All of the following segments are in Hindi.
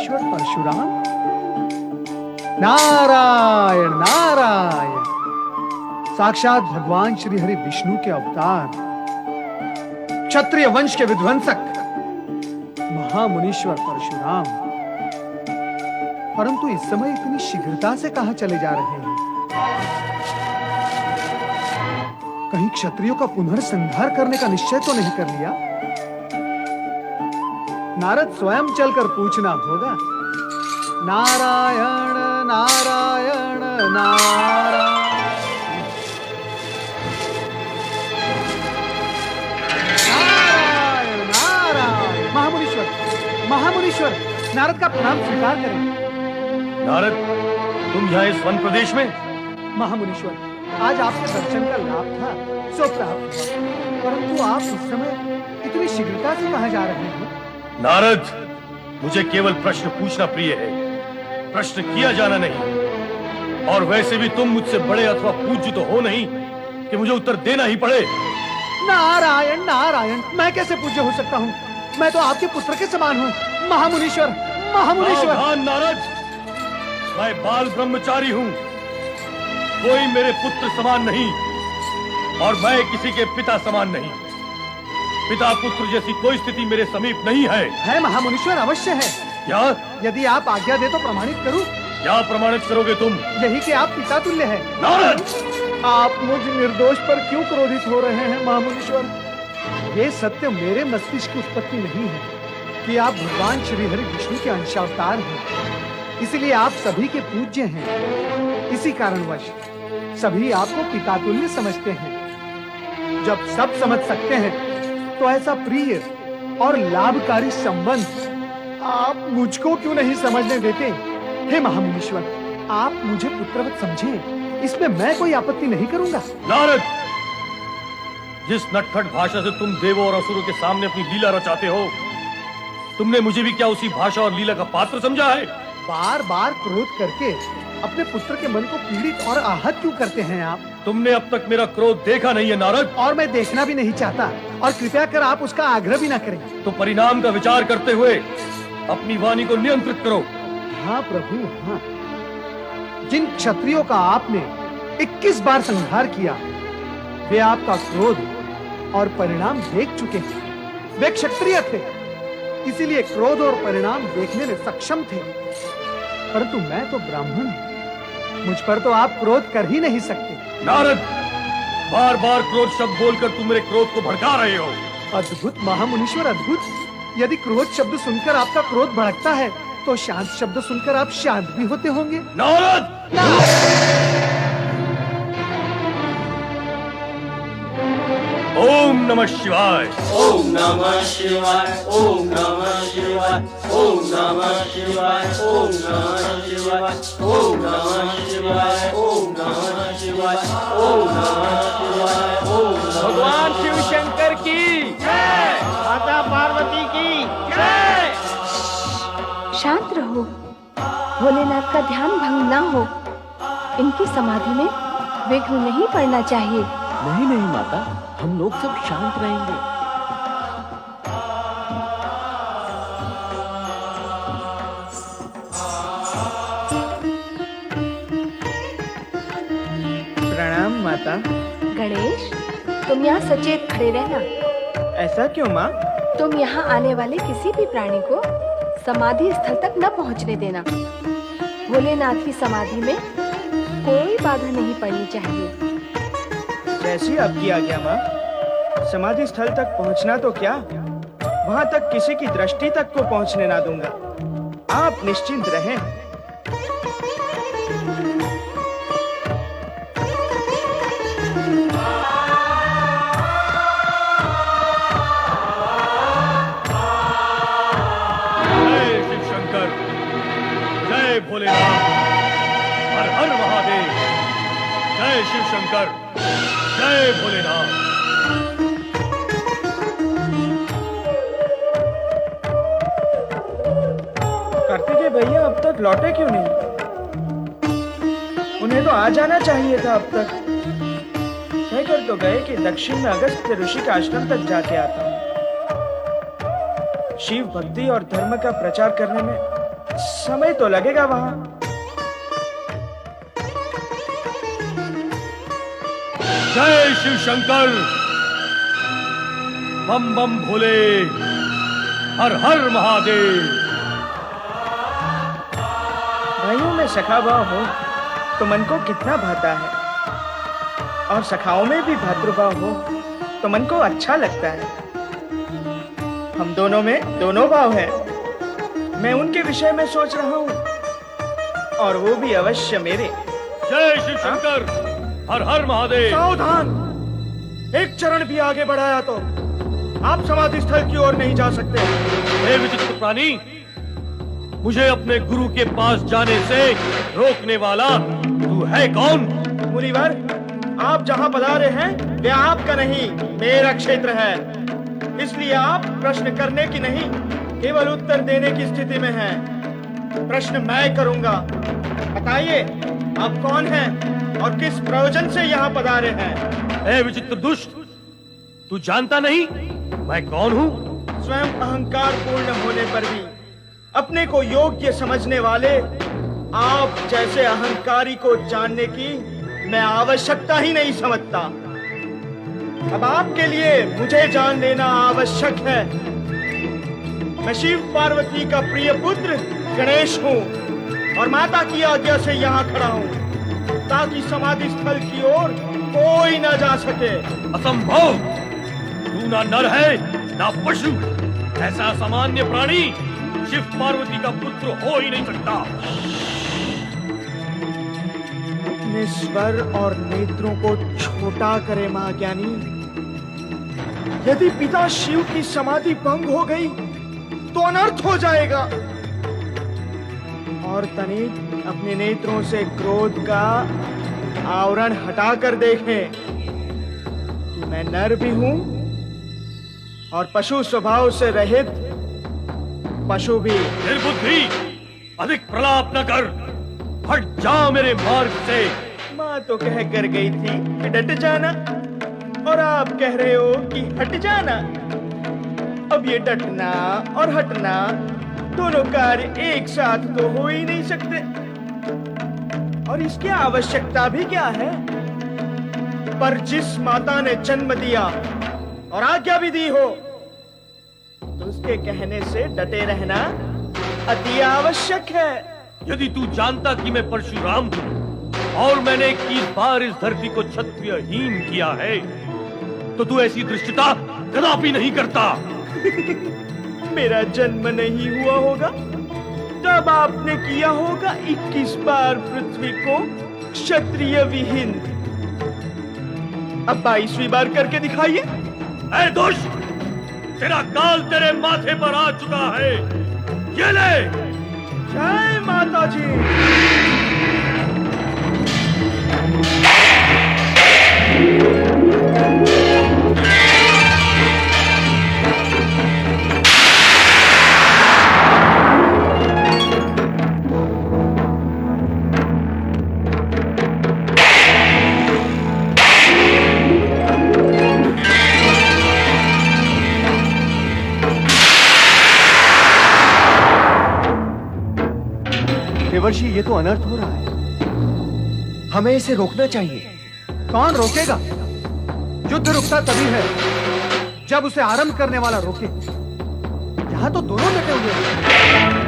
मुनीश्वर परशुराम। नारायण नारायण, साक्षात भगवान श्री हरि विष्णु के अवतार, क्षत्रिय वंश के विध्वंसक महामुनीश्वर परशुराम। परंतु इस समय इतनी शीघ्रता से कहां चले जा रहे हैं? कहीं क्षत्रियों का पुनर्संहार करने का निश्चय तो नहीं कर लिया? नारद स्वयं चलकर पूछना होगा। नारायण नारायण नारायण। नारायण नारायण। महामुनीश्वर महामुनीश्वर, नारद का प्रणाम स्वीकार करें। नारद, तुम यहाँ इस वन प्रदेश में? महामुनीश्वर, आज आपके दर्शन का लाभ था सो प्राप्त हुआ, परंतु आप इस समय इतनी शीघ्रता से कहां जा रहे हैं? नारद, मुझे केवल प्रश्न पूछना प्रिय है, प्रश्न किया जाना नहीं। और वैसे भी तुम मुझसे बड़े अथवा पूज्य तो हो नहीं कि मुझे उत्तर देना ही पड़े। नारायण नारायण, मैं कैसे पूज्य हो सकता हूँ? मैं तो आपके पुत्र के समान हूँ। महामुनीश्वर महामुनीश्वर। सावधान नारद, मैं बाल ब्रह्मचारी हूँ, कोई मेरे पुत्र समान नहीं और मैं किसी के पिता समान नहीं। पिता पुत्र जैसी कोई स्थिति मेरे समीप नहीं है। है महामुनीश्वर, अवश्य है। क्या? यदि आप आज्ञा दे तो प्रमाणित करूं। क्या प्रमाणित करोगे तुम? यही कि आप पिता तुल्य हैं। नारद, आप मुझ निर्दोष पर क्यों क्रोधित हो रहे हैं महामुनीश्वर? ये सत्य मेरे मस्तिष्क की उत्पत्ति नहीं है कि आप भगवान श्री हरि विष्णु के अंशावतार हैं, इसलिए आप सभी के पूज्य हैं। इसी कारणवश सभी आपको पिता तुल्य समझते हैं। जब सब समझ सकते हैं तो ऐसा प्रिय और लाभकारी संबंध आप मुझको क्यों नहीं समझने देते? हे महामुनीश्वर, आप मुझे पुत्रवत समझें, इसमें मैं कोई आपत्ति नहीं करूंगा। नारद, जिस नटखट भाषा से तुम देवों और असुरों के सामने अपनी लीला रचाते हो, तुमने मुझे भी क्या उसी भाषा और लीला का पात्र समझा है? बार बार क्रोध करके अपने पुत्र के मन को पीड़ित और आहत क्यों करते हैं आप? तुमने अब तक मेरा क्रोध देखा नहीं है नारद, और मैं देखना भी नहीं चाहता, और कृपया कर आप उसका आग्रह भी ना करें। तो परिणाम का विचार करते हुए अपनी वाणी को नियंत्रित करो। हाँ प्रभु, हाँ। जिन क्षत्रियों का आपने 21 बार संहार किया, वे आपका क्रोध और परिणाम देख चुके हैं। वे क्षत्रिय थे, इसीलिए क्रोध और परिणाम देखने में सक्षम थे, परंतु मैं तो ब्राह्मण हूं, मुझ पर तो आप क्रोध कर ही नहीं सकते। नारद, बार बार क्रोध शब्द बोलकर तुम मेरे क्रोध को भड़का रहे हो। अद्भुत महामुनीश्वर, अद्भुत। यदि क्रोध शब्द सुनकर आपका क्रोध भड़कता है तो शांत शब्द सुनकर आप शांत भी होते होंगे। नारद, ओम नमः शिवाय। ओम नमः शिवाय। ओम नमः शिवाय। ओम नमः शिवाय। ओम नमः शिवाय। ओम नमः शिवाय। ओम नमः शिवाय। ओम नमः शिवाय। ओम भगवान शिव शंकर की जय, माता पार्वती की जय। शांत रहो, भोलेनाथ का ध्यान भंग ना हो। इनकी समाधि में विघ्न नहीं पड़ना चाहिए। नहीं नहीं माता, हम लोग सब शांत रहेंगे। प्रणाम माता। गणेश, तुम यहाँ सचेत खड़े रहना। ऐसा क्यों माँ? तुम यहाँ आने वाले किसी भी प्राणी को समाधि स्थल तक न पहुँचने देना। भोलेनाथ की समाधि में कोई बाधा नहीं पड़नी चाहिए। जैसी आपकी आज्ञा माँ। समाधि स्थल तक पहुँचना तो क्या, वहाँ तक किसी की दृष्टि तक को पहुँचने ना दूंगा। आप निश्चिंत रहें। जय शिव शंकर, जय भोलेनाथ, हर हर महादेव। जय शिव शंकर, जय भोलेनाथ। कार्तिकेय भैया अब तक लौटे क्यों नहीं? उन्हें तो आ जाना चाहिए था अब तक। कहकर तो गए कि दक्षिण में अगस्त्य ऋषि के आश्रम तक जाके आता हूँ। शिव भक्ति और धर्म का प्रचार करने में समय तो लगेगा वहां। जय शिव शंकर, बम बम भोले, हर हर महादेव। भाइयों में सखा भाव हो तो मन को कितना भाता है, और सखाओं में भी भातृभाव हो तो मन को अच्छा लगता है। हम दोनों में दोनों भाव है। मैं उनके विषय में सोच रहा हूँ और वो भी अवश्य मेरे। जय शिव शंकर, हर हर महादेव। सावधान, एक चरण भी आगे बढ़ाया तो आप समाधि स्थल की ओर नहीं जा सकते। हे विचित्र प्राणी, मुझे अपने गुरु के पास जाने से रोकने वाला तू है कौन? मुनिवर, आप जहां पधारे हैं वे आपका नहीं मेरा क्षेत्र है, इसलिए आप प्रश्न करने की नहीं केवल उत्तर देने की स्थिति में हैं। प्रश्न मैं करूंगा। बताइए, आप कौन हैं और किस प्रयोजन से यहाँ पधारे हैं? हे विचित्र दुष्ट, तू जानता नहीं मैं कौन हूँ? स्वयं अहंकार पूर्ण होने पर भी अपने को योग्य समझने वाले आप जैसे अहंकारी को जानने की मैं आवश्यकता ही नहीं समझता। अब आपके लिए मुझे जान लेना आवश्यक है। मैं शिव पार्वती का प्रिय पुत्र गणेश हूँ और माता की आज्ञा से यहाँ खड़ा हूँ ताकि समाधि स्थल की ओर कोई न जा सके। असंभव, तू ना नर है ना पशु। ऐसा सामान्य प्राणी शिव पार्वती का पुत्र हो ही नहीं सकता। अपने स्वर और नेत्रों को छोटा करे महाज्ञानी। यदि पिता शिव की समाधि भंग हो गई तो अनर्थ हो जाएगा। और तनिक अपने नेत्रों से क्रोध का आवरण हटाकर देखें कि मैं नर भी हूं और पशु स्वभाव से रहित पशु भी। निर्बुद्धि, अधिक प्रलाप न कर, हट जा मेरे मार्ग से। माँ तो कह कर गई थी कि डट जाना, और आप कह रहे हो कि हट जाना। अब ये डटना और हटना दोनों कार्य एक साथ तो हो ही नहीं सकते, और इसकी आवश्यकता भी क्या है? पर जिस माता ने जन्म दिया और आज्ञा भी दी हो तो उसके कहने से डटे रहना अति आवश्यक है। यदि तू जानता कि मैं परशुराम हूँ और मैंने 21 बार इस धरती को क्षत्रियहीन किया है तो तू ऐसी दृष्टता कदापि नहीं करता। मेरा जन्म नहीं हुआ होगा तब आपने किया होगा 21 बार पृथ्वी को क्षत्रिय विहीन। अब 22वीं बार करके दिखाइए। ऐ दुष्ट, तेरा काल तेरे माथे पर आ चुका है, ये ले। जय माता जी। देवर्षि, ये तो अनर्थ हो रहा है, हमें इसे रोकना चाहिए। कौन रोकेगा? युद्ध रुकता तभी है जब उसे आरंभ करने वाला रोके। यहां तो दोनों डटे हुए हैं।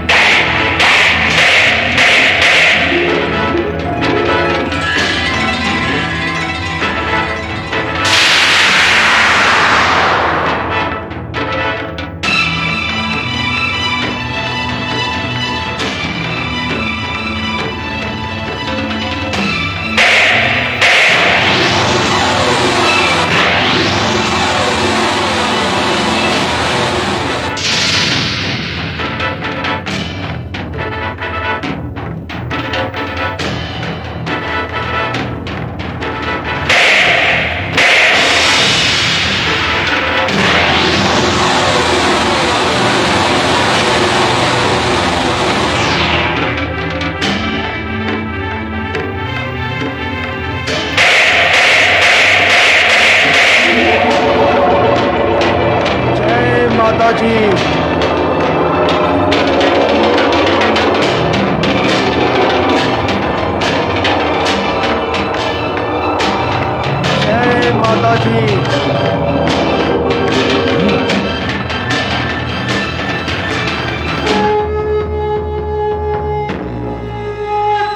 जी।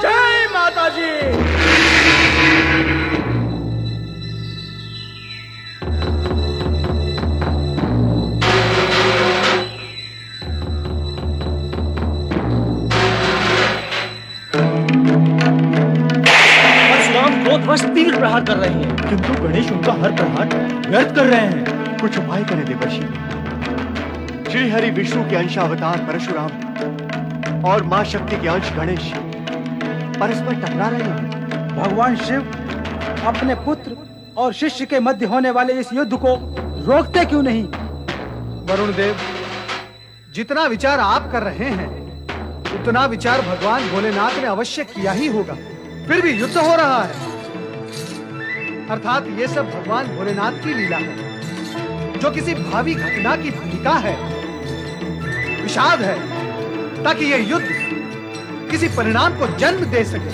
जय माता जी। परशुराम क्रोधवश 3 प्रहार कर रहे हैं, किंतु गणेश उनका हर प्रहार व्यर्थ कर रहे हैं। कुछ उपाय करें देवर्षि। श्री हरि विष्णु के अंश अवतार परशुराम और मां शक्ति के अंश गणेश परस्पर टकरा रहे हैं। भगवान शिव अपने पुत्र और शिष्य के मध्य होने वाले इस युद्ध को रोकते क्यों नहीं? वरुण देव, जितना विचार आप कर रहे हैं उतना विचार भगवान भोलेनाथ ने अवश्य किया ही होगा, फिर भी युद्ध हो रहा है। अर्थात ये सब भगवान भोलेनाथ की लीला है, जो किसी भावी घटना की भूमिका है, विषाद है, ताकि यह युद्ध किसी परिणाम को जन्म दे सके।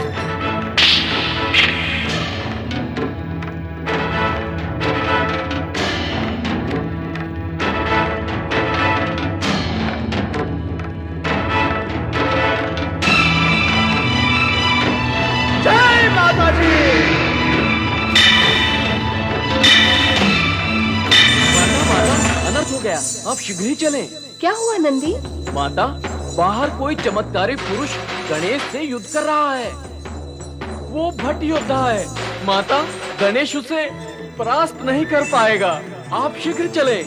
जय माता जी। अनर्थ हो गया, आप शीघ्र ही चलें। क्या हुआ नंदी? माता, बाहर कोई चमत्कारी पुरुष गणेश से युद्ध कर रहा है। वो भट योद्धा है। माता, गणेश उसे परास्त नहीं कर पाएगा। आप शीघ्र चलें।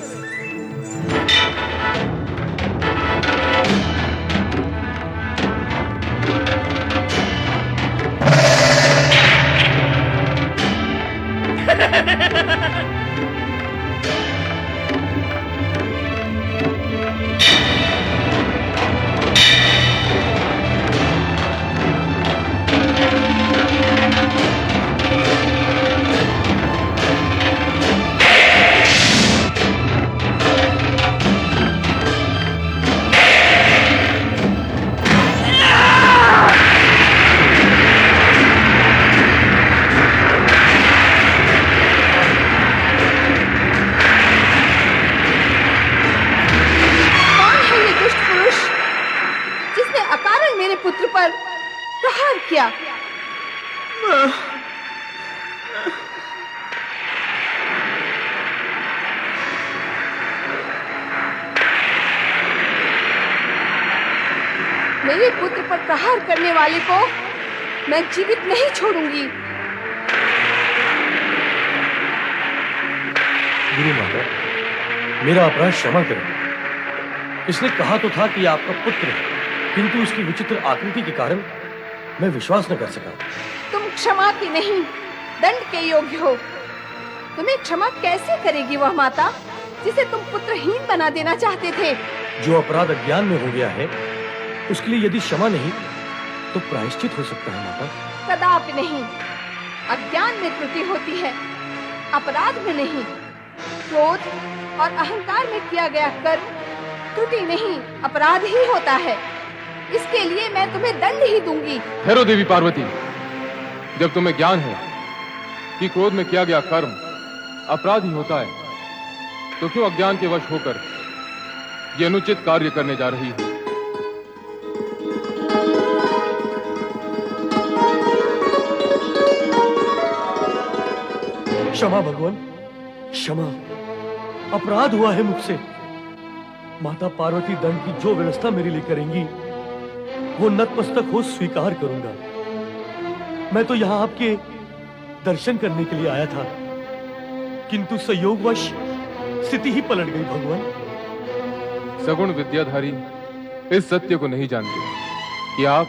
पुत्र पर प्रहार किया। मेरे पुत्र पर प्रहार करने वाले को मैं जीवित नहीं छोड़ूंगी। गुरु माता, मेरा अपराध क्षमा करें। इसने कहा तो था कि आपका पुत्र है, किंतु इसकी विचित्र आकृति के कारण मैं विश्वास न कर सका। तुम क्षमा की नहीं, दंड के योग्य हो। तुम्हें क्षमा कैसे करेगी वह माता जिसे तुम पुत्रहीन बना देना चाहते थे? जो अपराध अज्ञान में हो गया है, उसके लिए यदि क्षमा नहीं तो प्रायश्चित हो सकता है माता। कदापि नहीं। अज्ञान में त्रुटि होती है, अपराध में नहीं। क्रोध और अहंकार में किया गया कर्म त्रुटि नहीं, अपराध ही होता है। इसके लिए मैं तुम्हें दंड ही दूंगी। ठहरो देवी पार्वती, जब तुम्हें ज्ञान है कि क्रोध में किया गया कर्म अपराध ही होता है, तो क्यों अज्ञान के वश होकर ये अनुचित कार्य करने जा रही हो? क्षमा भगवान, क्षमा। अपराध हुआ है मुझसे। माता पार्वती दंड की जो व्यवस्था मेरे लिए करेंगी वो नतमस्तक हो स्वीकार करूंगा। मैं तो यहाँ आपके दर्शन करने के लिए आया था, किंतु संयोगवश स्थिति ही पलट गई भगवान। सगुण विद्याधारी इस सत्य को नहीं जानते कि आप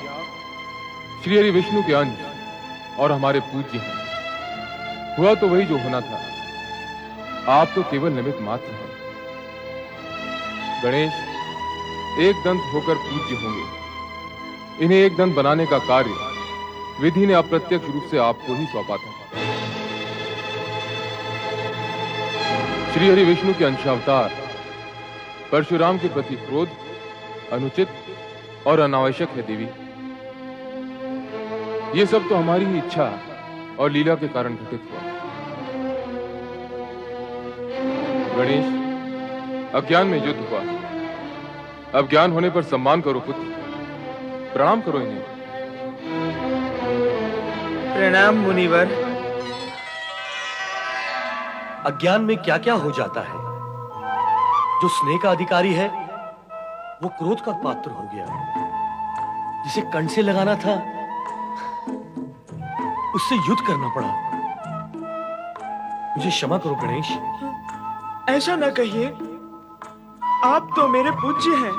श्री हरि विष्णु के अंश और हमारे पूज्य हैं। हुआ तो वही जो होना था, आप तो केवल निमित्त मात्र हैं। गणेश एक दंत होकर पूज्य होंगे। इन्हें एक दंत बनाने का कार्य विधि ने अप्रत्यक्ष रूप से आपको ही सौंपा था। श्री हरि विष्णु के अंशावतार परशुराम के प्रति क्रोध अनुचित और अनावश्यक है देवी। ये सब तो हमारी ही इच्छा और लीला के कारण घटित हुआ। गणेश, अज्ञान में युद्ध हुआ। अब ज्ञान होने पर सम्मान करो पुत्र, प्रणाम करो इन्हें। प्रणाम मुनिवर। अज्ञान में क्या क्या हो जाता है। जो स्नेह का अधिकारी है वो क्रोध का पात्र हो गया। जिसे कंठ से लगाना था उससे युद्ध करना पड़ा। मुझे क्षमा करो गणेश। ऐसा न कहिए, आप तो मेरे पूज्य हैं।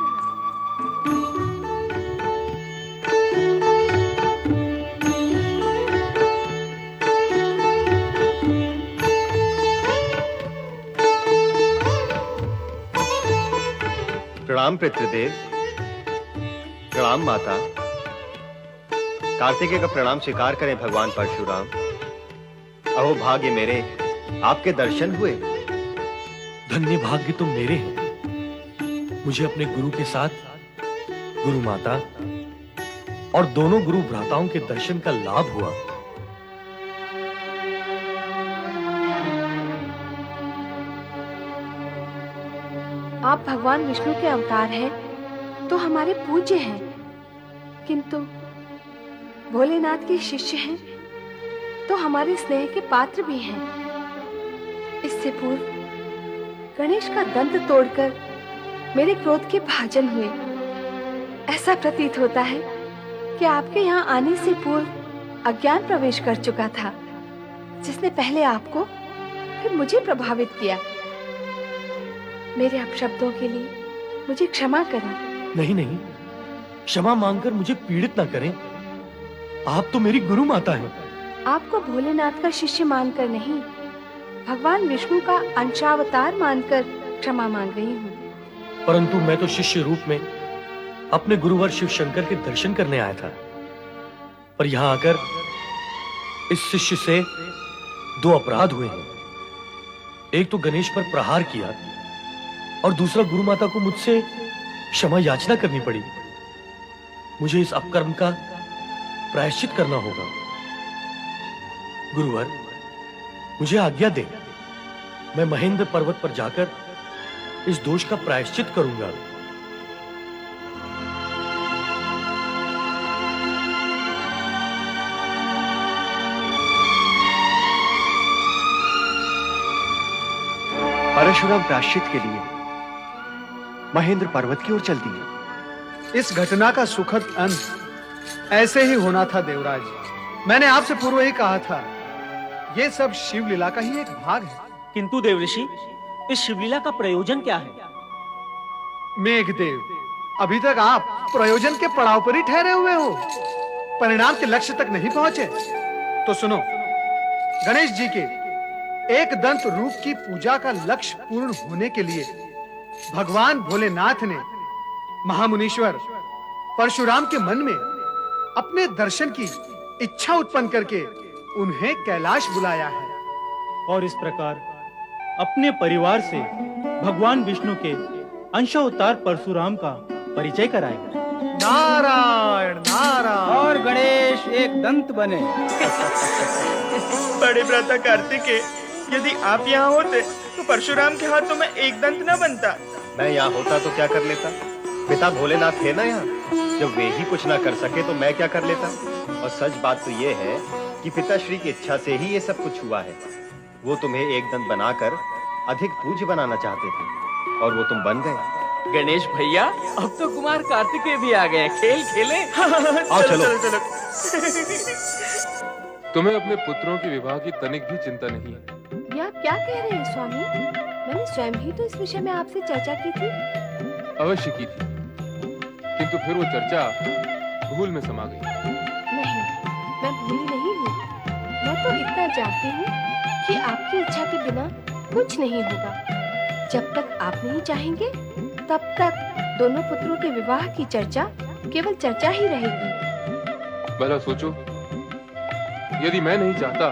प्रणाम पितृदेव, प्रणाम माता। कार्तिकेय का प्रणाम स्वीकार करें भगवान परशुराम। अहो भाग्य मेरे, आपके दर्शन हुए। धन्य भाग्य तो मेरे हैं। मुझे अपने गुरु के साथ गुरु माता और दोनों गुरु भ्राताओं के दर्शन का लाभ हुआ। आप भगवान विष्णु के अवतार हैं तो हमारे पूज्य हैं, किंतु भोलेनाथ के शिष्य हैं तो हमारे स्नेह के पात्र भी हैं। इससे पूर्व गणेश का दंत तोड़कर मेरे क्रोध के भाजन हुए। ऐसा प्रतीत होता है कि आपके यहाँ आने से पूर्व अज्ञान प्रवेश कर चुका था, जिसने पहले आपको फिर मुझे प्रभावित किया। मेरे अपशब्दों के लिए मुझे क्षमा करें। नहीं नहीं, क्षमा मांगकर मुझे पीड़ित ना करें। आप तो मेरी गुरु माता हैं। आपको भोलेनाथ का शिष्य मानकर नहीं, भगवान विष्णु का अंशावतार मानकर क्षमा मांग रही हूँ। परंतु मैं तो शिष्य रूप में अपने गुरुवर शिव शंकर के दर्शन करने आया था, पर यहाँ आकर इस शिष्य से दो अपराध हुए हैं। एक तो गणेश पर प्रहार किया और दूसरा गुरु माता को मुझसे क्षमा याचना करनी पड़ी। मुझे इस अपकर्म का प्रायश्चित करना होगा। गुरुवर, मुझे आज्ञा दे, मैं महेंद्र पर्वत पर जाकर इस दोष का प्रायश्चित करूंगा। परशुराम प्रायश्चित के लिए महेंद्र पर्वत की ओर चल दिए। इस घटना का सुखद अंत ऐसे ही होना था देवराज। मैंने आपसे पूर्व ही कहा था, ये सब शिव लीला का ही एक भाग है। किंतु देवऋषि, इस शिवलीला का प्रयोजन क्या है? मेघदेव, अभी तक आप प्रयोजन के पड़ाव पर ही ठहरे हुए हो, परिणाम के लक्ष्य तक नहीं पहुंचे। तो सुनो, गणेश जी के एक दंत रूप की पूजा का लक्ष्य पूर्ण होने के लिए भगवान भोलेनाथ ने महामुनीश्वर परशुराम के मन में अपने दर्शन की इच्छा उत्पन्न करके उन्हें कैलाश बुलाया है। और इस प्रकार अपने परिवार से भगवान विष्णु के अंशावतार परशुराम का परिचय कराएगा। नारायण नारायण। और गणेश एक दंत बने। बड़े भ्राता कार्तिकेय, यदि आप यहाँ होते तो परशुराम के हाथों में एक दंत न बनता। मैं यहाँ होता तो क्या कर लेता? पिता भोलेनाथ थे ना यहाँ। जब वे ही कुछ ना कर सके तो मैं क्या कर लेता? और सच बात तो ये है कि पिताश्री की इच्छा से ही ये सब कुछ हुआ है। वो तुम्हें एक दंत बनाकर अधिक पूज्य बनाना चाहते थे और वो तुम बन गए। गणेश भैया, अब तो कुमार कार्तिकेय भी आ गए। खेल खेले। आओ चलो। तुम्हें अपने पुत्रों के विवाह की तनिक भी चिंता नहीं है। ये आप क्या कह रहे हैं स्वामी? मैंने स्वयं ही तो इस विषय में आपसे चर्चा की थी। अवश्य की थी, किंतु फिर वो चर्चा भूल में समा गई। नहीं, मैं भूली नहीं हूँ। मैं तो इतना जानती हूँ कि आपकी इच्छा के बिना कुछ नहीं होगा। जब तक आप नहीं चाहेंगे, तब तक दोनों पुत्रों के विवाह की चर्चा केवल चर्चा ही रहेगी। भला सोचो, यदि मैं नहीं चाहता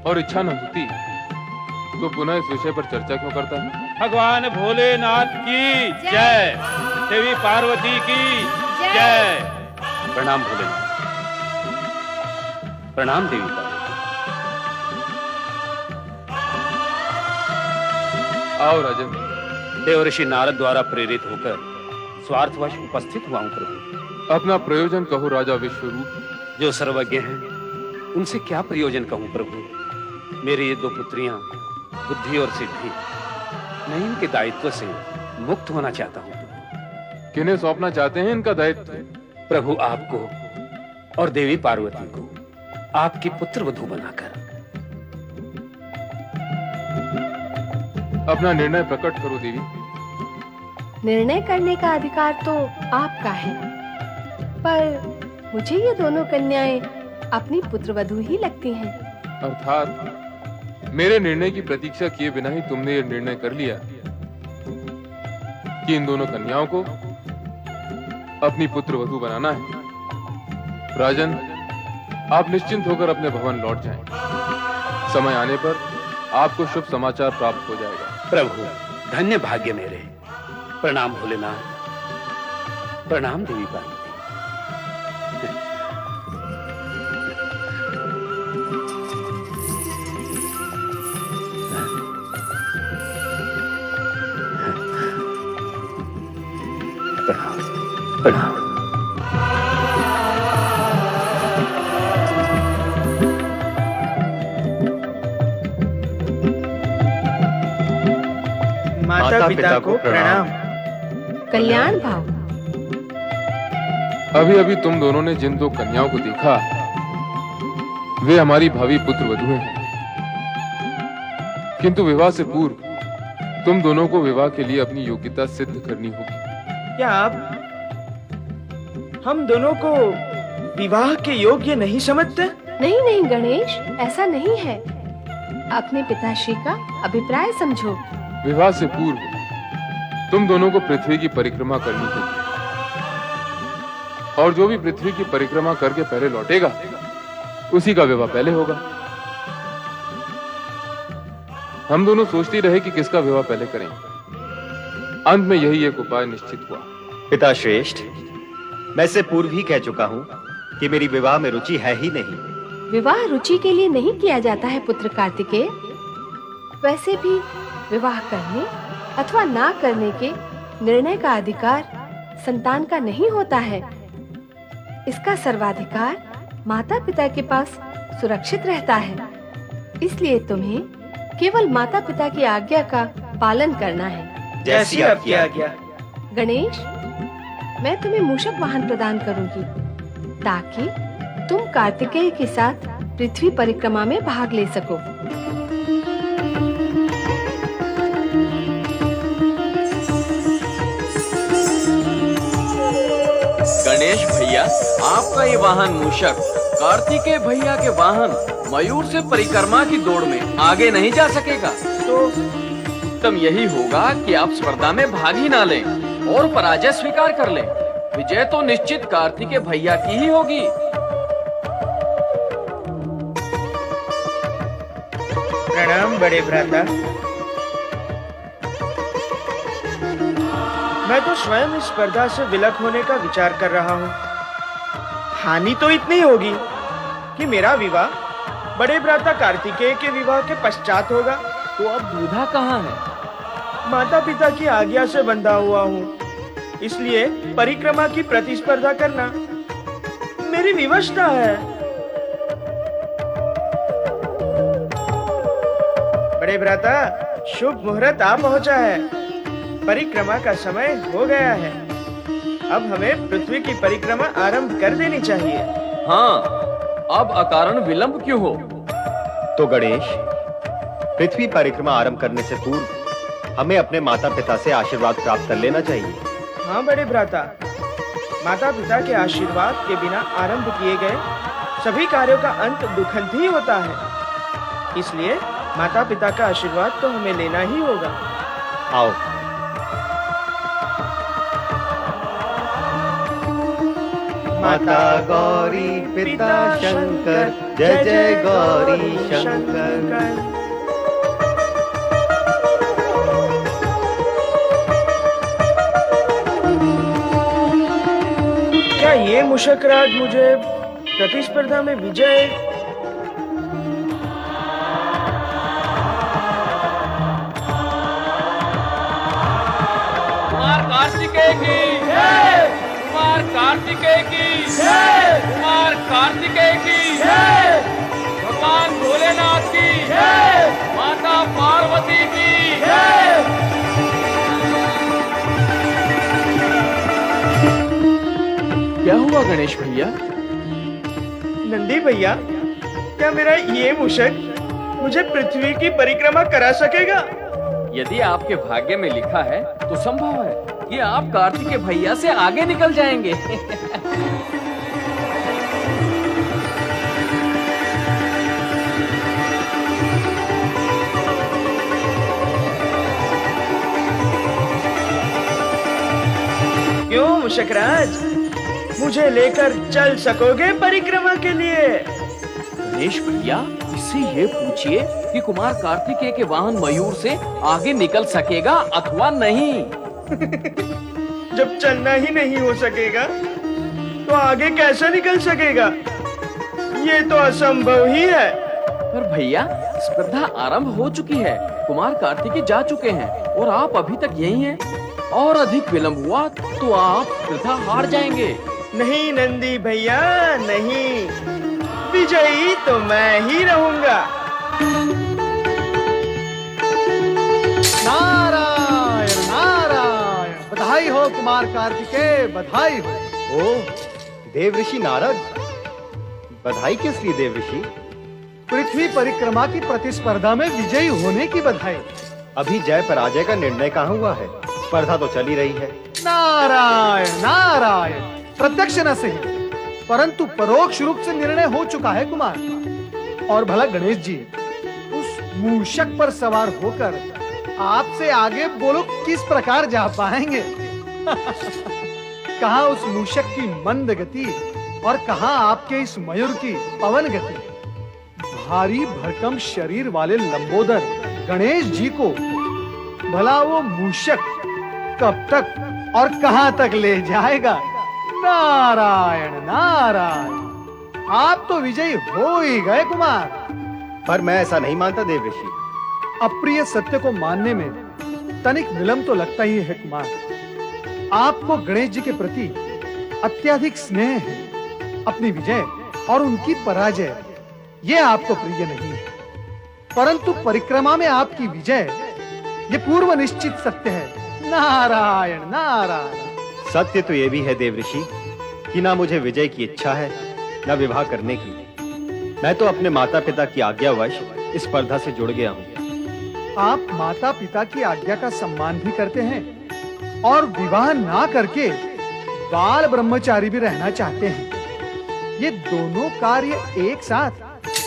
और इच्छा न होती तो पुनः इस विषय पर चर्चा क्यों करता? भगवान भोलेनाथ की जय, देवी पार्वती की जय। प्रणाम भोलेनाथ। प्रणाम देवी पार्वती। आओ राजन। देवर्षि नारद द्वारा प्रेरित होकर स्वार्थवश उपस्थित हुआ हूँ प्रभु। अपना प्रयोजन कहो राजा विश्वरूप। जो सर्वज्ञ हैं उनसे क्या प्रयोजन कहूँ प्रभु। मेरी ये दो पुत्रियां बुद्धि और सिद्धि, मैं इनके दायित्व से मुक्त होना चाहता हूँ। किन्हें सौंपना चाहते हैं इनका दायित्व? प्रभु आपको और देवी पार्वती को आपकी पुत्र वधू बनाकर। अपना निर्णय प्रकट करो देवी। निर्णय करने का अधिकार तो आपका है, पर मुझे ये दोनों कन्याएं अपनी पुत्रवधू ही लगती हैं। अर्थात मेरे निर्णय की प्रतीक्षा किए बिना ही तुमने ये निर्णय कर लिया कि इन दोनों कन्याओं को अपनी पुत्रवधू बनाना है। राजन, आप निश्चिंत होकर अपने भवन लौट जाएं। समय आने पर आपको शुभ समाचार प्राप्त हो जाएगा। प्रभु, धन्य भाग्य मेरे। प्रणाम भोलेनाथ, प्रणाम देवी पार्वती। प्रणाम प्रणाम। माता पिता को प्रणाम। कल्याण भाव। अभी अभी तुम दोनों ने जिन दो कन्याओं को देखा, वे हमारी भावी पुत्र वधुएं हैं। किंतु विवाह से पूर्व तुम दोनों को विवाह के लिए अपनी योग्यता सिद्ध करनी होगी। क्या आप हम दोनों को विवाह के योग्य नहीं समझते? नहीं नहीं गणेश, ऐसा नहीं है। अपने पिताश्री का अभिप्राय समझो। विवाह से पूर्व तुम दोनों को पृथ्वी की परिक्रमा करनी होगी, और जो भी पृथ्वी की परिक्रमा करके पहले लौटेगा उसी का विवाह पहले होगा। हम दोनों सोचते रहे कि किसका विवाह पहले करें। अंत में यही एक उपाय निश्चित हुआ। पिता श्रेष्ठ, मैं इससे पूर्व ही कह चुका हूँ कि मेरी विवाह में रुचि है ही नहीं। विवाह रुचि के लिए नहीं किया जाता है पुत्र कार्तिकेय। वैसे भी विवाह करने अथवा ना करने के निर्णय का अधिकार संतान का नहीं होता है। इसका सर्वाधिकार माता पिता के पास सुरक्षित रहता है। इसलिए तुम्हें केवल माता पिता की आज्ञा का पालन करना है। जैसी आपकी आज्ञा। गणेश, मैं तुम्हें मूषक वाहन प्रदान करूंगी ताकि तुम कार्तिकेय के साथ पृथ्वी परिक्रमा में भाग ले सको। गणेश भैया, आपका ये वाहन मूषक कार्तिकेय भैया के वाहन मयूर से परिक्रमा की दौड़ में आगे नहीं जा सकेगा। तो उत्तम यही होगा कि आप स्पर्धा में भाग ही ना लें और पराजय स्वीकार कर लें। विजय तो निश्चित कार्तिकेय भैया की ही होगी। प्रणाम बड़े भ्राता। मैं तो स्वयं इस स्पर्धा से विलक होने का विचार कर रहा हूँ। हानि तो इतनी होगी कि मेरा विवाह बड़े भ्राता कार्तिकेय के विवाह के पश्चात होगा। तो अब दूल्हा कहाँ है? माता पिता की आज्ञा से बंधा हुआ हूँ, इसलिए परिक्रमा की प्रतिस्पर्धा करना मेरी विवशता है। बड़े भ्राता, शुभ मुहूर्त आ पहुंचा है। परिक्रमा का समय हो गया है। अब हमें पृथ्वी की परिक्रमा आरंभ कर देनी चाहिए। हाँ, अब अकारण विलंब क्यों हो? तो गणेश, पृथ्वी परिक्रमा आरंभ करने से पूर्व हमें अपने माता पिता से आशीर्वाद प्राप्त कर लेना चाहिए। हाँ बड़े भ्राता, माता पिता के आशीर्वाद के बिना आरंभ किए गए सभी कार्यों का अंत दुखद ही होता है। इसलिए माता पिता का आशीर्वाद तो हमें लेना ही होगा। आओ। माता गौरी पिता शंकर, जय जय गौरी शंकर। क्या ये मूषक राज मुझे प्रतिस्पर्धा में विजय कार्तिकेय की जय, कुमार कार्तिकेय की जय, कुमार कार्तिकेय की जय, भगवान भोलेनाथ की जय, माता पार्वती की जय। क्या हुआ गणेश भैया? नंदी भैया, क्या मेरा ये मूषक मुझे पृथ्वी की परिक्रमा करा सकेगा? यदि आपके भाग्य में लिखा है तो संभव है कि आप कार्तिकेय भैया से आगे निकल जाएंगे। क्यों मूषकराज, मुझे लेकर चल सकोगे परिक्रमा के लिए? गणेश भैया, इससे ये पूछिए कि कुमार कार्तिकेय के वाहन मयूर से आगे निकल सकेगा अथवा नहीं। जब चलना ही नहीं हो सकेगा तो आगे कैसे निकल सकेगा? ये तो असंभव ही है। पर भैया, स्पर्धा आरंभ हो चुकी है, कुमार कार्तिकेय जा चुके हैं और आप अभी तक यही हैं। और अधिक विलंब हुआ तो आप स्पर्धा हार जाएंगे। नहीं नंदी भैया, नहीं, विजयी तो मैं ही रहूंगा। नारायण नारायण, बधाई हो कुमार कार्तिकेय, बधाई हो। ओ देव ऋषि नारद, बधाई किस लिए देव ऋषि? पृथ्वी परिक्रमा की प्रतिस्पर्धा में विजयी होने की बधाई। अभी जय पराजय का निर्णय कहाँ हुआ है? स्पर्धा तो चली रही है। नारायण नारायण, प्रत्यक्ष न सही परंतु परोक्ष रूप से निर्णय हो चुका है कुमार। और भला गणेश जी, उस मूषक पर सवार होकर आपसे आगे बोलो किस प्रकार जा पाएंगे? कहाँ उस मूषक की मंद गति और कहाँ आपके इस मयूर की पवन गति। भारी भरकम शरीर वाले लंबोदर गणेश जी को भला वो मूषक कब तक और कहां तक ले जाएगा? नारायण नारायण, आप तो विजयी हो ही गए कुमार। पर मैं ऐसा नहीं मानता देव ऋषि। अप्रिय सत्य को मानने में तनिक विलंब तो लगता ही है कुमार। आपको गणेश जी के प्रति अत्यधिक स्नेह है। अपनी विजय और उनकी पराजय ये आपको प्रिय नहीं है, परंतु परिक्रमा में आपकी विजय ये पूर्व निश्चित सत्य है। नारायण नारायण। सत्य तो ये भी है देव ऋषि कि ना मुझे विजय की इच्छा है, ना विवाह करने की। मैं तो अपने माता पिता की आज्ञावश इस स्पर्धा से जुड़ गया हूँ। आप माता पिता की आज्ञा का सम्मान भी करते हैं और विवाह ना करके बाल ब्रह्मचारी भी रहना चाहते हैं। ये दोनों कार्य एक साथ?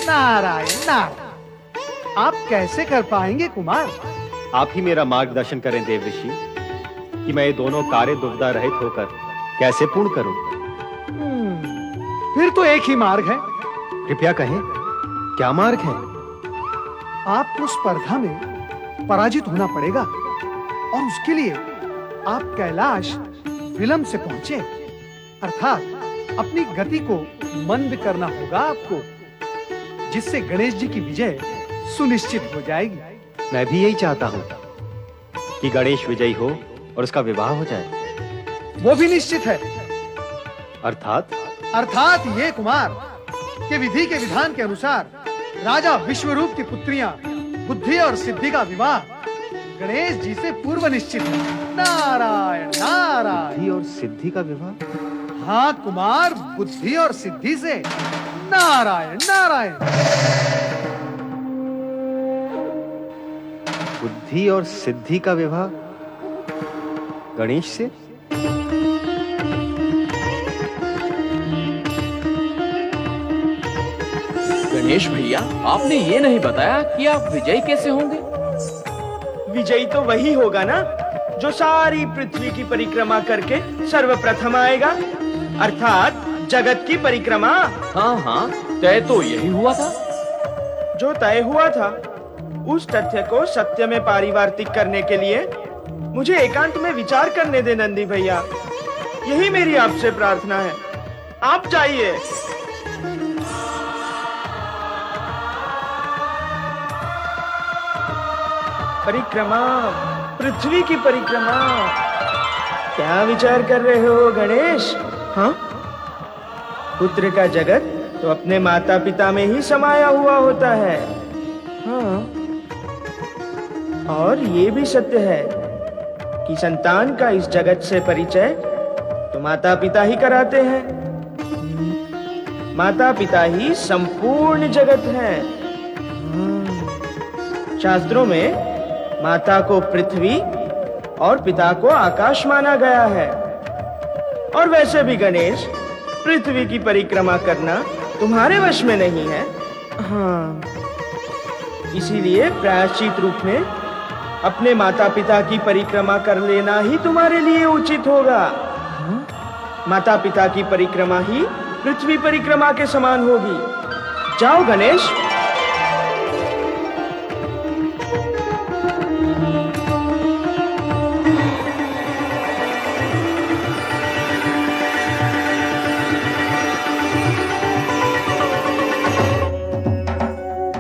नारायण नारायण, आप कैसे कर पाएंगे कुमार? आप ही मेरा मार्गदर्शन करें देव ऋषि कि मैं ये दोनों कार्य दुविधा रहित होकर कैसे पूर्ण करूं। फिर तो एक ही मार्ग है। कृपया कहें, क्या मार्ग है? आपको स्पर्धा में पराजित होना पड़ेगा और उसके लिए आप कैलाश विलंब से पहुंचे, अर्थात अपनी गति को मंद करना होगा आपको, जिससे गणेश जी की विजय सुनिश्चित हो जाएगी। मैं भी यही चाहता हूँ कि गणेश विजयी हो और उसका विवाह हो जाए। वो भी निश्चित है। अर्थात ये कुमार कि विधि के विधान के अनुसार राजा विश्वरूप की पुत्रियां बुद्धि और सिद्धि का विवाह गणेश जी से पूर्व निश्चित है। नारायण नारायण। बुद्धि और सिद्धि का विवाह? हाँ कुमार, बुद्धि और सिद्धि से। नारायण नारायण। बुद्धि और सिद्धि का विवाह गणेश से? गणेश भैया, आपने ये नहीं बताया कि आप विजयी कैसे होंगे? विजयी तो वही होगा ना जो सारी पृथ्वी की परिक्रमा करके सर्वप्रथम आएगा, अर्थात जगत की परिक्रमा। हाँ, तय तो यही हुआ था। जो तय हुआ था उस तथ्य को सत्य में पारिवार्तिक करने के लिए मुझे एकांत में विचार करने दे नंदी भैया। यही मेरी आपसे प्रार्थना है। आप जाइए। परिक्रमा, पृथ्वी की परिक्रमा। क्या विचार कर रहे हो गणेश? हाँ, पुत्र का जगत तो अपने माता पिता में ही समाया हुआ होता है। हाँ, और ये भी सत्य है कि संतान का इस जगत से परिचय तो माता पिता ही कराते हैं। माता पिता ही संपूर्ण जगत है। शास्त्रों में माता को पृथ्वी और पिता को आकाश माना गया है। और वैसे भी गणेश, पृथ्वी की परिक्रमा करना तुम्हारे वश में नहीं है। हाँ, इसीलिए प्रायश्चित रूप में अपने माता पिता की परिक्रमा कर लेना ही तुम्हारे लिए उचित होगा। माता पिता की परिक्रमा ही पृथ्वी परिक्रमा के समान होगी। जाओ गणेश।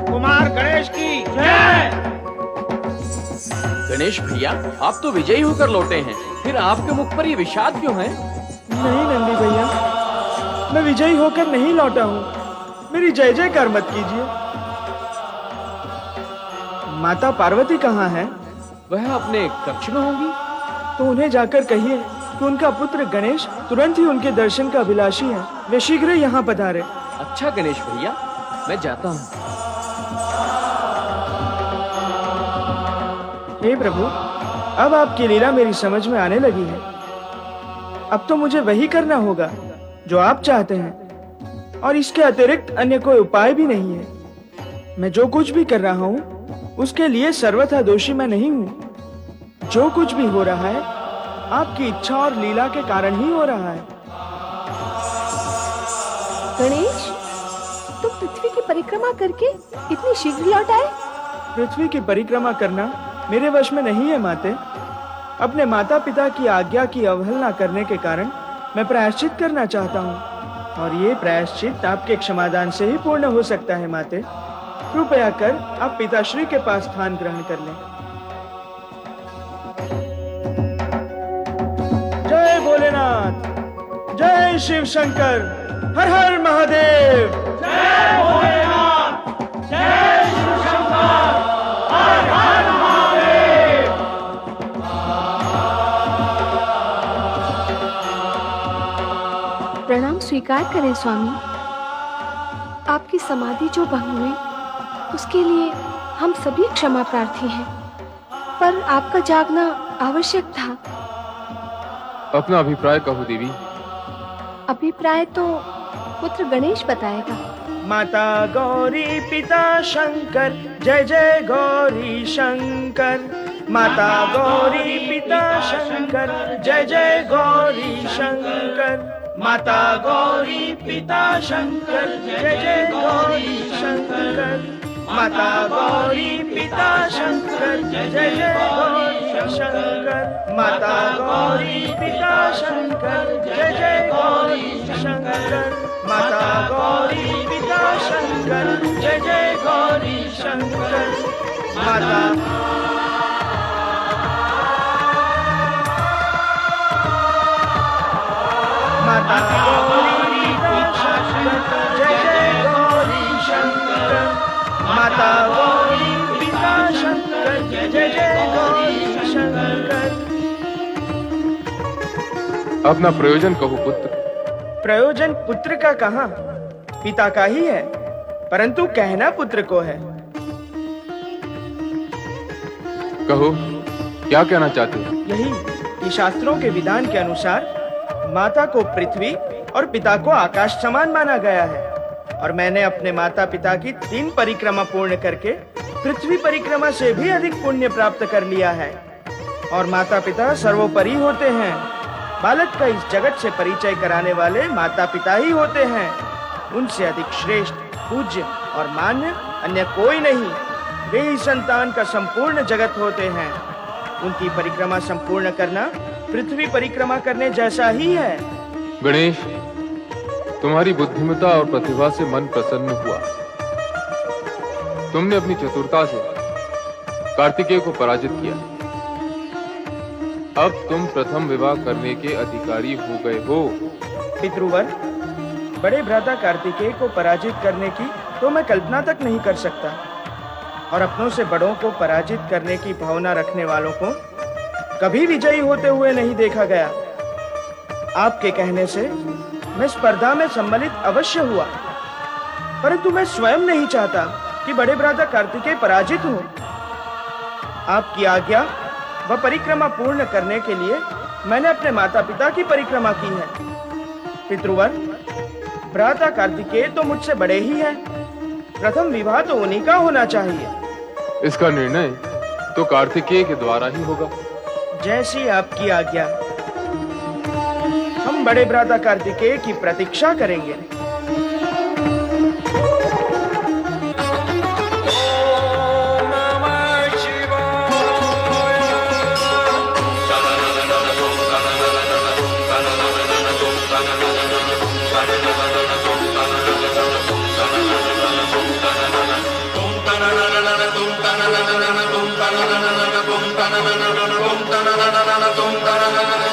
कुमार गणेश की जय। गणेश भैया, आप तो विजयी होकर लौटे हैं, फिर आपके मुख पर ये विषाद क्यों है? नहीं नंदी भैया, मैं विजयी होकर नहीं लौटा हूँ। मेरी जय जयकार मत कीजिए। माता पार्वती कहाँ है? वह अपने कक्ष में होंगी। तो उन्हें जाकर कहिए कि उनका पुत्र गणेश तुरंत ही उनके दर्शन का अभिलाषी है। वे शीघ्र यहाँ पधारे। अच्छा गणेश भैया, मैं जाता हूँ। हे प्रभु, अब आपकी लीला मेरी समझ में आने लगी है। अब तो मुझे वही करना होगा जो आप चाहते हैं, और इसके अतिरिक्त अन्य कोई उपाय भी नहीं है। मैं जो कुछ भी कर रहा हूँ उसके लिए सर्वथा दोषी मैं नहीं हूँ। जो कुछ भी हो रहा है आपकी इच्छा और लीला के कारण ही हो रहा है। गणेश, तुम पृथ्वी की परिक्रमा करके इतनी शीघ्र लौट आए? पृथ्वी की परिक्रमा करना मेरे वश में नहीं है माते। अपने माता पिता की आज्ञा की अवहेलना करने के कारण मैं प्रायश्चित करना चाहता हूँ, और ये प्रायश्चित आपके क्षमादान से ही पूर्ण हो सकता है माते। कृपया कर आप पिताश्री के पास स्थान ग्रहण कर लें। जय भोलेनाथ, जय शिव शंकर, हर हर महादेव। जय भोलेनाथ, जय शिव शंकर, हर हर महादेव। प्रणाम स्वीकार करें स्वामी। आपकी समाधि जो भंग हुई उसके लिए हम सभी क्षमा प्रार्थी हैं, पर आपका जागना आवश्यक था। अपना अभिप्राय कहो देवी। अभिप्राय तो पुत्र गणेश बताएगा। माता गौरी पिता शंकर, जय जय गौरी शंकर। माता गौरी पिता शंकर, जय जय गौरी शंकर। माता गौरी पिता शंकर, जय जय गौरी शंकर। माता गौरी पिता शंकर, जय जय गौरी शंकर। माता गौरी पिता शंकर, जय जय गौरी शंकर। माता गौरी पिता शंकर, जय जय गौरी शंकर। माता माता गौरी पिता शंकर, जय जय गौरी शंकर। माता गौरी पिता शंकर, जय जय गौरी शंकर। अपना प्रयोजन कहो पुत्र। प्रयोजन पुत्र का कहाँ, पिता का ही है, परंतु कहना पुत्र को है। कहो, क्या कहना चाहते हो? यही कि शास्त्रों के विधान के अनुसार माता को पृथ्वी और पिता को आकाश समान माना गया है, और मैंने अपने माता पिता की 3 परिक्रमा पूर्ण करके पृथ्वी परिक्रमा से भी अधिक पुण्य प्राप्त कर लिया है। और माता पिता सर्वोपरि होते हैं। बालक का इस जगत से परिचय कराने वाले माता पिता ही होते हैं। उनसे अधिक श्रेष्ठ, पूज्य और मान्य अन्य कोई नहीं। वे ही संतान का संपूर्ण जगत होते हैं। उनकी परिक्रमा संपूर्ण करना पृथ्वी परिक्रमा करने जैसा ही है। गणेश, तुम्हारी बुद्धिमता और प्रतिभा से मन प्रसन्न हुआ। तुमने अपनी चतुरता से कार्तिकेय को पराजित किया। अब तुम प्रथम विवाह करने के अधिकारी हो गए हो। पितृवर, बड़े भ्राता कार्तिकेय को पराजित करने की तो मैं कल्पना तक नहीं कर सकता, और अपनों से बड़ों को पराजित करने की भावना रखने वालों को कभी विजयी होते हुए नहीं देखा गया। आपके कहने से मैं स्पर्धा में सम्मिलित अवश्य हुआ, परंतु मैं स्वयं नहीं चाहता कि बड़े भ्राता कार्तिकेय पराजित हो। आपकी आज्ञा व परिक्रमा पूर्ण करने के लिए मैंने अपने माता पिता की परिक्रमा की है। पितृवर, भ्राता कार्तिकेय तो मुझसे बड़े ही हैं। प्रथम विवाह तो उन्हीं का होना चाहिए। इसका निर्णय तो कार्तिकेय के द्वारा ही होगा। जैसी आपकी आज्ञा। हम बड़े भ्राता कार्तिकेय की प्रतीक्षा करेंगे। tum